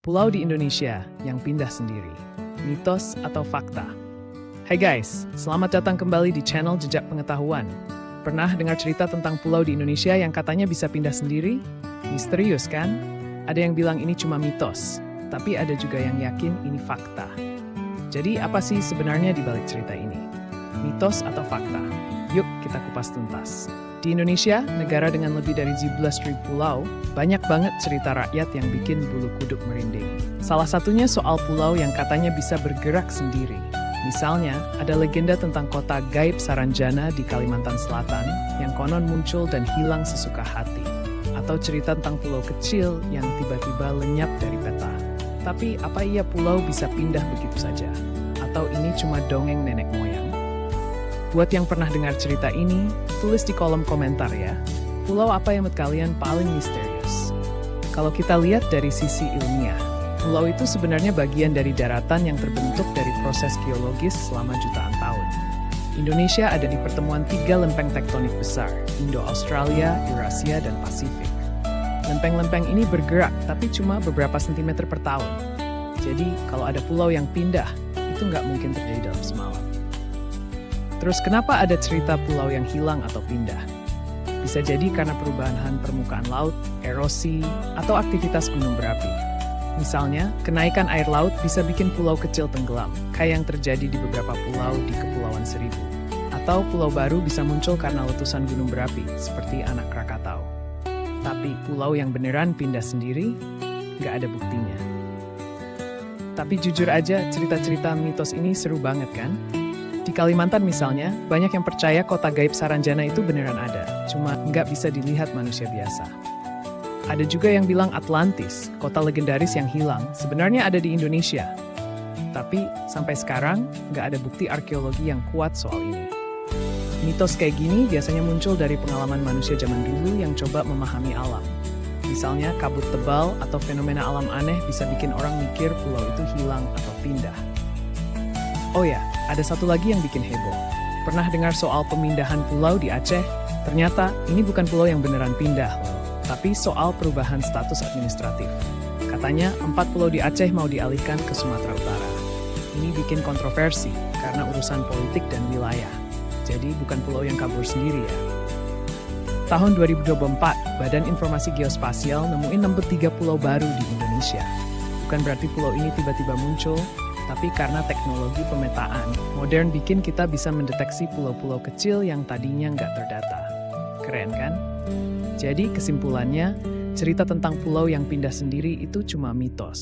Pulau di Indonesia yang pindah sendiri, mitos atau fakta? Hai guys, selamat datang kembali di channel Jejak Pengetahuan. Pernah dengar cerita tentang pulau di Indonesia yang katanya bisa pindah sendiri? Misterius kan? Ada yang bilang ini cuma mitos, tapi ada juga yang yakin ini fakta. Jadi apa sih sebenarnya di balik cerita ini? Mitos atau fakta? Yuk kita kupas tuntas. Di Indonesia, negara dengan lebih dari 17.000 pulau, banyak banget cerita rakyat yang bikin bulu kuduk merinding. Salah satunya soal pulau yang katanya bisa bergerak sendiri. Misalnya, ada legenda tentang kota gaib Saranjana di Kalimantan Selatan yang konon muncul dan hilang sesuka hati. Atau cerita tentang pulau kecil yang tiba-tiba lenyap dari peta. Tapi apa iya pulau bisa pindah begitu saja? Atau ini cuma dongeng nenek moyang? Buat yang pernah dengar cerita ini, tulis di kolom komentar ya. Pulau apa yang menurut kalian paling misterius? Kalau kita lihat dari sisi ilmiah, pulau itu sebenarnya bagian dari daratan yang terbentuk dari proses geologis selama jutaan tahun. Indonesia ada di pertemuan 3 lempeng tektonik besar, Indo-Australia, Eurasia, dan Pasifik. Lempeng-lempeng ini bergerak, tapi cuma beberapa sentimeter per tahun. Jadi, kalau ada pulau yang pindah, itu nggak mungkin terjadi dalam semalam. Terus kenapa ada cerita pulau yang hilang atau pindah? Bisa jadi karena perubahan permukaan laut, erosi, atau aktivitas gunung berapi. Misalnya, kenaikan air laut bisa bikin pulau kecil tenggelam, kayak yang terjadi di beberapa pulau di Kepulauan Seribu. Atau pulau baru bisa muncul karena letusan gunung berapi, seperti Anak Krakatau. Tapi pulau yang beneran pindah sendiri, nggak ada buktinya. Tapi jujur aja, cerita-cerita mitos ini seru banget kan? Di Kalimantan misalnya, banyak yang percaya kota gaib Saranjana itu beneran ada, cuma nggak bisa dilihat manusia biasa. Ada juga yang bilang Atlantis, kota legendaris yang hilang, sebenarnya ada di Indonesia. Tapi sampai sekarang, nggak ada bukti arkeologi yang kuat soal ini. Mitos kayak gini biasanya muncul dari pengalaman manusia zaman dulu yang coba memahami alam. Misalnya kabut tebal atau fenomena alam aneh bisa bikin orang mikir pulau itu hilang atau pindah. Oh ya, ada satu lagi yang bikin heboh. Pernah dengar soal pemindahan pulau di Aceh? Ternyata ini bukan pulau yang beneran pindah loh, tapi soal perubahan status administratif. Katanya 4 pulau di Aceh mau dialihkan ke Sumatera Utara. Ini bikin kontroversi karena urusan politik dan wilayah. Jadi bukan pulau yang kabur sendiri ya. Tahun 2024, Badan Informasi Geospasial nemuin 3 pulau baru di Indonesia. Bukan berarti pulau ini tiba-tiba muncul, tapi karena teknologi pemetaan modern bikin kita bisa mendeteksi pulau-pulau kecil yang tadinya nggak terdata. Keren kan? Jadi kesimpulannya, cerita tentang pulau yang pindah sendiri itu cuma mitos.